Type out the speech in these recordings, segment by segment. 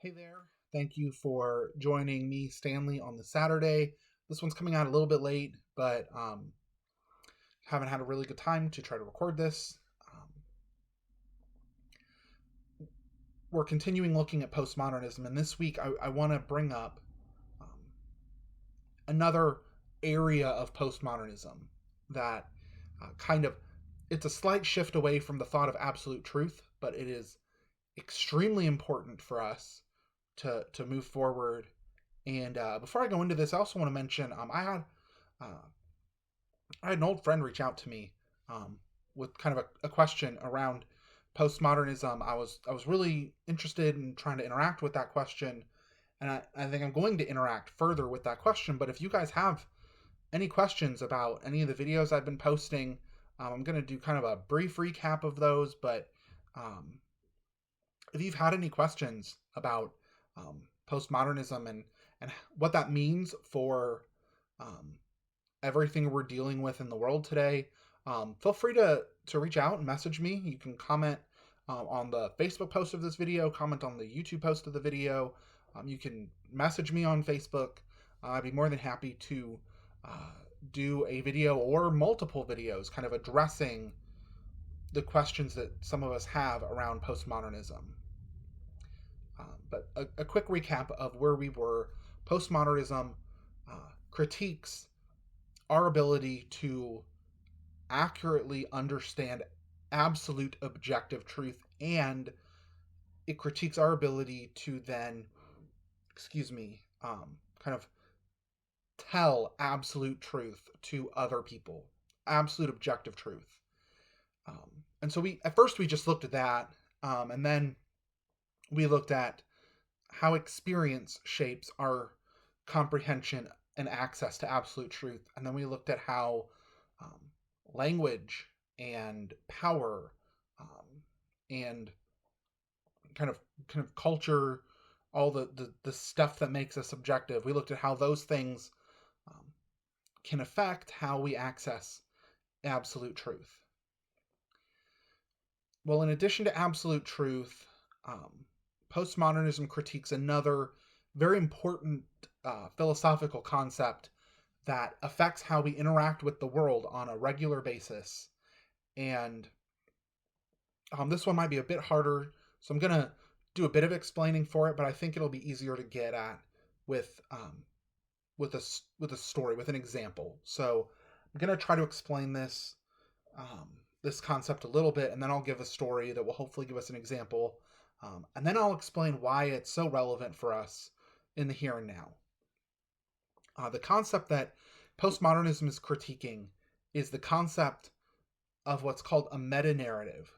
Hey there. Thank you for joining me, Stanley, on the Saturday. This one's coming out a little bit late, but haven't had a really good time to try to record this. Um, we're continuing looking at postmodernism, and this week I want to bring up um, another area of postmodernism that kind of it's a slight shift away from the thought of absolute truth, but it is extremely important for us to move forward. And before I go into this, I also want to mention uh, I had an old friend reach out to me um, with kind of a question around postmodernism. I was really interested in trying to interact with that question, and I think I'm going to interact further with that question. But if you guys have any questions about any of the videos I've been posting, I'm going to do kind of a brief recap of those. But um, if you've had any questions about postmodernism and what that means for um, everything we're dealing with in the world today, feel free to reach out and message me. You can comment on the Facebook post of this video, comment on the YouTube post of the video. You can message me on Facebook. I'd be more than happy to uh, do a video or multiple videos kind of addressing the questions that some of us have around postmodernism. But a quick recap of where we were. Postmodernism critiques our ability to accurately understand absolute objective truth, and it critiques our ability to then, kind of tell absolute truth to other people, absolute objective truth. And so we at first we just looked at that, and then we looked at how experience shapes our comprehension and access to absolute truth. And then we looked at how um, language and power and kind of culture, all the stuff that makes us objective. We looked at how those things um, can affect how we access absolute truth. Well, in addition to absolute truth, postmodernism critiques another very important philosophical concept that affects how we interact with the world on a regular basis. And this one might be a bit harder, so I'm going to do a bit of explaining for it, but I think it'll be easier to get at with with a story, with an example. So I'm going to try to explain um, this concept a little bit, and then I'll give a story that will hopefully give us an example, and then I'll explain why it's so relevant for us in the here and now. The concept that postmodernism is critiquing is the concept of what's called a meta-narrative.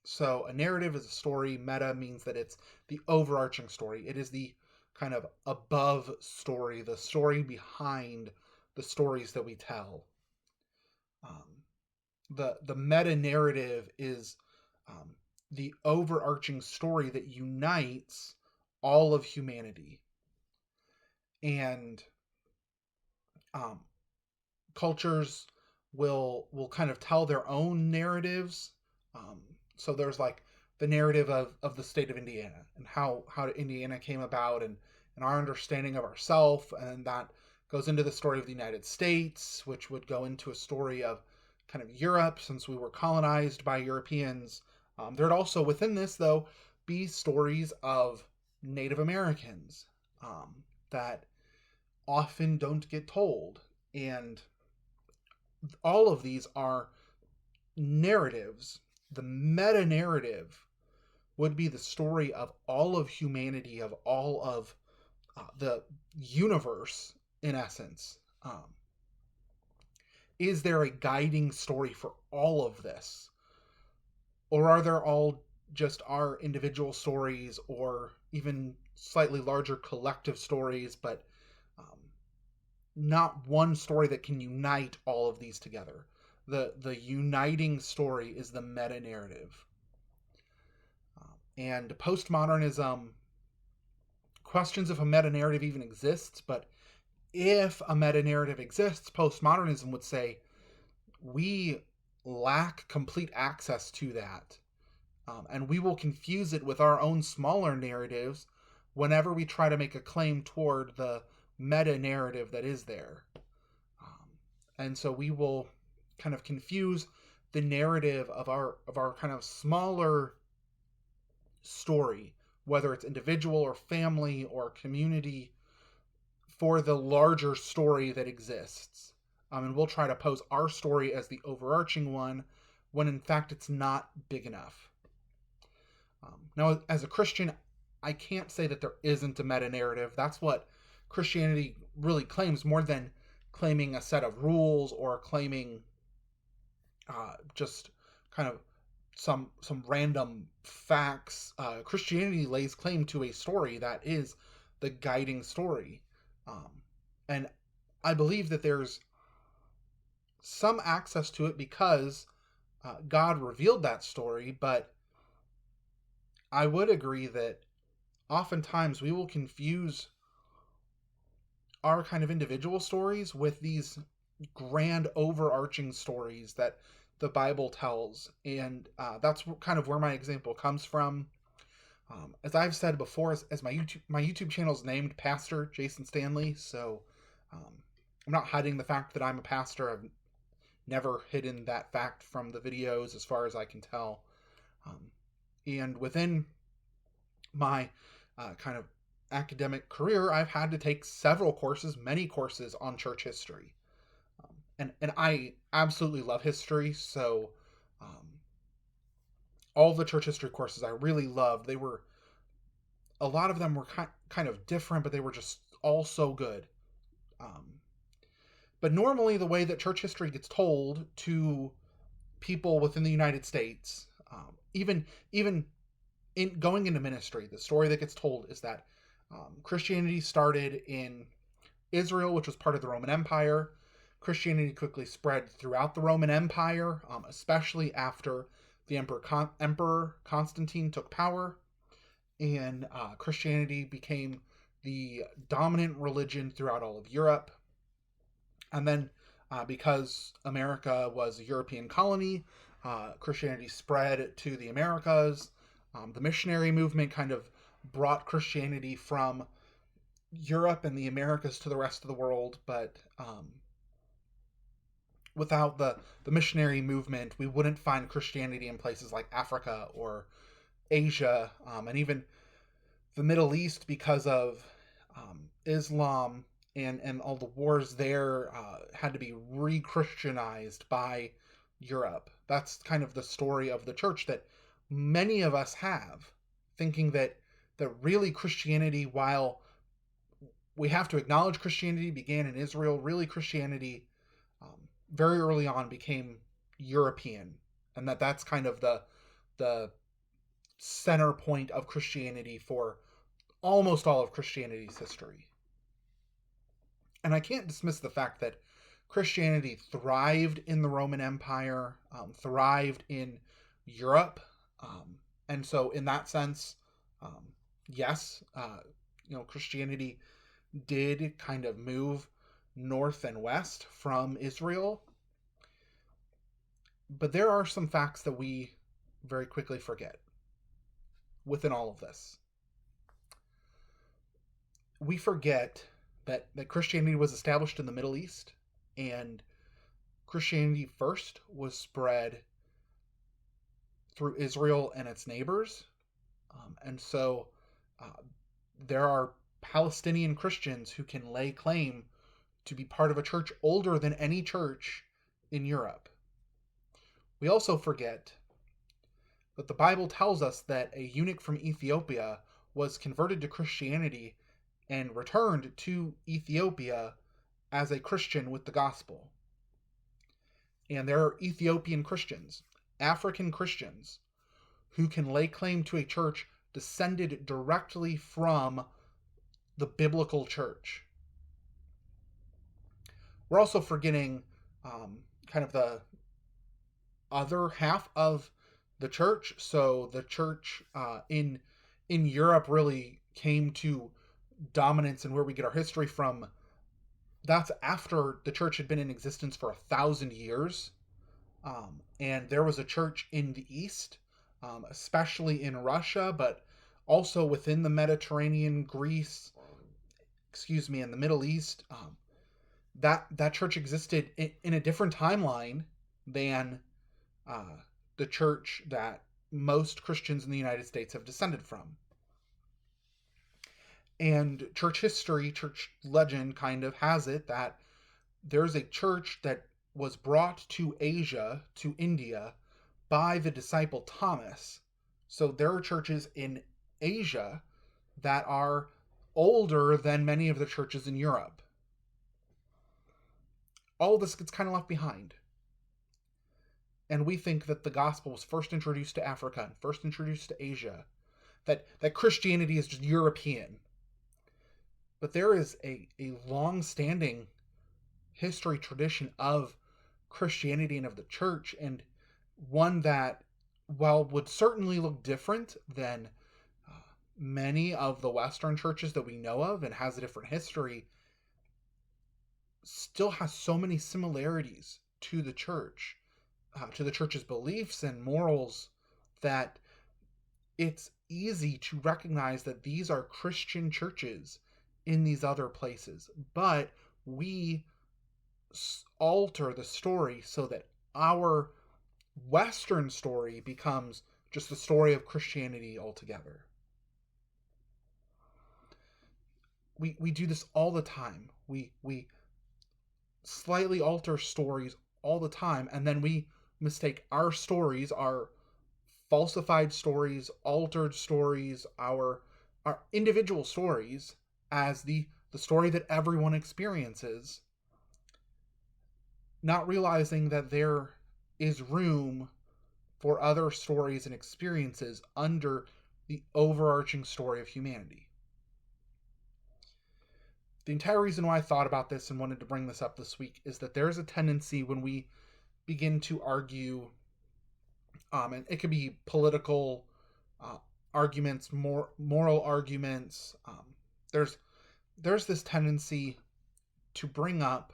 So a narrative is a story. Meta means that it's the overarching story. It is the kind of above story, the story behind the stories that we tell. Um, the meta narrative is um, the overarching story that unites all of humanity, and um, cultures will kind of tell their own narratives. So there's like the narrative of the state of Indiana and how Indiana came about, and our understanding of ourself, and that goes into the story of the United States, which would go into a story of kind of Europe since we were colonized by Europeans. There'd also within this though be stories of Native Americans that often don't get told, and all of these are narratives. The meta narrative would be the story of all of humanity, of all of the universe, in essence. Is there a guiding story for all of this? Or are there all just our individual stories, or even slightly larger collective stories, but um, not one story that can unite all of these together? The uniting story is the meta narrative. And postmodernism questions if a meta narrative even exists, but if a meta narrative exists, postmodernism would say we lack complete access to that. And we will confuse it with our own smaller narratives whenever we try to make a claim toward the meta narrative that is there. And so we will kind of confuse the narrative of our kind of smaller story, whether it's individual or family or community, for the larger story that exists. And we'll try to pose our story as the overarching one when in fact it's not big enough. Now, as a Christian, I can't say that there isn't a meta narrative. That's what Christianity really claims, more than claiming a set of rules or claiming just kind of some random facts. Christianity lays claim to a story that is the guiding story, and I believe that there's some access to it because God revealed that story. But I would agree that oftentimes we will confuse our kind of individual stories with these grand overarching stories that the Bible tells. And that's kind of where my example comes from. As I've said before, as my YouTube channel is named Pastor Jason Stanley, so I'm not hiding the fact that I'm a pastor. I've never hidden that fact from the videos as far as I can tell. And within my kind of academic career, I've had to take several courses, many courses on church history. And I absolutely love history, so all the church history courses I really loved. They were, a lot of them were kind of different, but they were just all so good. But normally the way that church history gets told to people within the United States, even in going into ministry, the story that gets told is that Christianity started in Israel, which was part of the Roman Empire. Christianity quickly spread throughout the Roman Empire, especially after the Emperor Constantine took power, and Christianity became the dominant religion throughout all of Europe. And then, because America was a European colony, Christianity spread to the Americas. The missionary movement kind of brought Christianity from Europe and the Americas to the rest of the world, but without the missionary movement, we wouldn't find Christianity in places like Africa or Asia, and even the Middle East, because of Islam and all the wars there, had to be re-Christianized by Europe. That's kind of the story of the church that many of us have, thinking that really Christianity, while we have to acknowledge Christianity began in Israel, really Christianity very early on became European, and that's kind of the center point of Christianity for almost all of Christianity's history. And I can't dismiss the fact that Christianity thrived in the Roman Empire, thrived in Europe, and so in that sense, yes, Christianity did kind of move north and west from Israel. But there are some facts that we very quickly forget within all of this. We forget that Christianity was established in the Middle East, and Christianity first was spread through Israel and its neighbors. And so there are Palestinian Christians who can lay claim to be part of a church older than any church in Europe. We also forget that the Bible tells us that a eunuch from Ethiopia was converted to Christianity and returned to Ethiopia as a Christian with the gospel. And there are Ethiopian Christians, African Christians, who can lay claim to a church descended directly from the biblical church. We're also forgetting kind of the other half of the church. So the church in Europe really came to dominance, and where we get our history from, that's after the church had been in existence for 1,000 years. And there was a church in the East, especially in Russia, but also within the Mediterranean, Greece, and the Middle East, that church existed in a different timeline than uh, the church that most Christians in the United States have descended from. And church history, church legend kind of has it that there's a church that was brought to Asia, to India, by the disciple Thomas. So there are churches in Asia that are older than many of the churches in Europe. All of this gets kind of left behind. And we think that the gospel was first introduced to Africa and first introduced to Asia, that Christianity is just European. But there is a long-standing history tradition of Christianity and of the church, and one that, while would certainly look different than many of the Western churches that we know of and has a different history, still has so many similarities to the church, to the church's beliefs and morals, that it's easy to recognize that these are Christian churches in these other places. But we alter the story so that our Western story becomes just the story of Christianity altogether. We do this all the time. We slightly alter stories all the time, and then we mistake our stories, our falsified stories, altered stories, our individual stories, as the story that everyone experiences, not realizing that there is room for other stories and experiences under the overarching story of humanity. The entire reason why I thought about this and wanted to bring this up this week is that there's a tendency when we begin to argue, and it could be political arguments, moral arguments. There's this tendency to bring up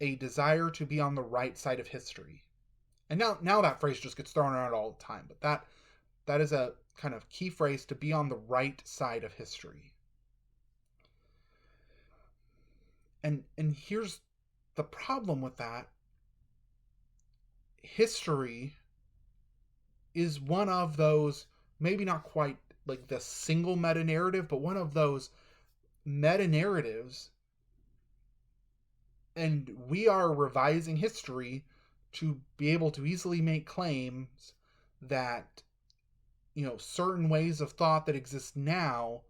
a desire to be on the right side of history. And now that phrase just gets thrown around all the time, but that is a kind of key phrase, to be on the right side of history. And here's the problem with that. History is one of those, maybe not quite like the single meta narrative, but one of those meta narratives, and we are revising history to be able to easily make claims that, certain ways of thought that exist now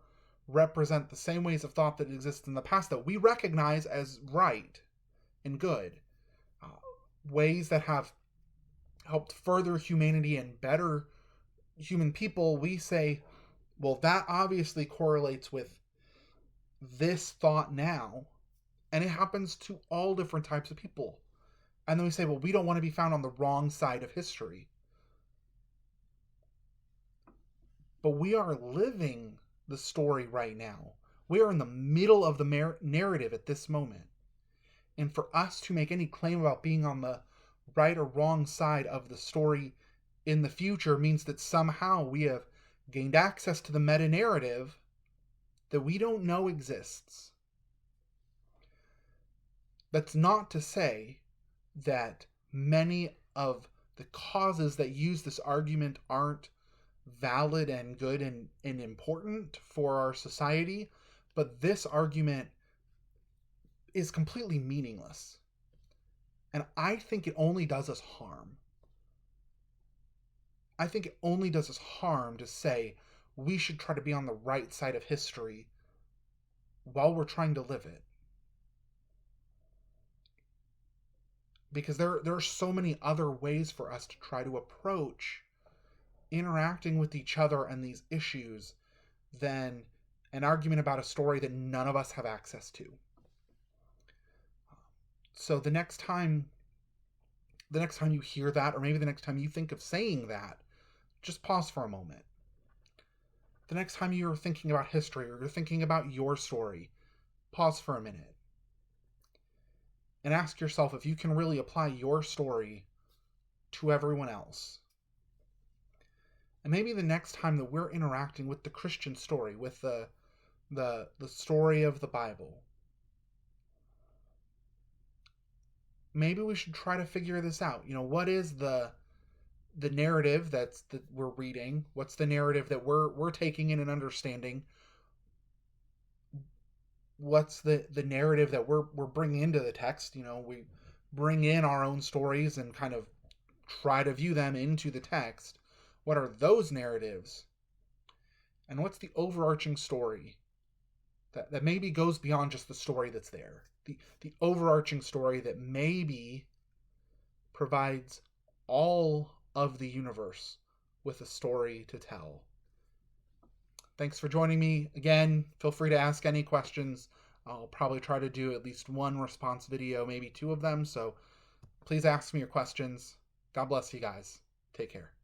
represent the same ways of thought that exist in the past that we recognize as right and good. Ways that have helped further humanity and better human people, we say, well, that obviously correlates with this thought now, and it happens to all different types of people. And then we say, well, we don't want to be found on the wrong side of history. But we are living the story right now. We are in the middle of the narrative at this moment. And for us to make any claim about being on the right or wrong side of the story in the future means that somehow we have gained access to the meta narrative that we don't know exists. That's not to say that many of the causes that use this argument aren't valid and good and important for our society, but this argument is completely meaningless. And I think it only does us harm. I think it only does us harm to say we should try to be on the right side of history while we're trying to live it. Because there are so many other ways for us to try to approach interacting with each other and these issues than an argument about a story that none of us have access to. So the next time you hear that, or maybe the next time you think of saying that, just pause for a moment. The next time you're thinking about history or you're thinking about your story, pause for a minute and ask yourself if you can really apply your story to everyone else. And maybe the next time that we're interacting with the Christian story, with the story of the Bible, maybe we should try to figure this out. What is the narrative that we're reading? What's the narrative that we're taking in and understanding? What's the narrative that we're bringing into the text? We bring in our own stories and kind of try to view them into the text. What are those narratives? And what's the overarching story that maybe goes beyond just the story that's there? The overarching story that maybe provides all of the universe with a story to tell. Thanks for joining me. Again, feel free to ask any questions. I'll probably try to do at least one response video, maybe two of them. So please ask me your questions. God bless you guys. Take care.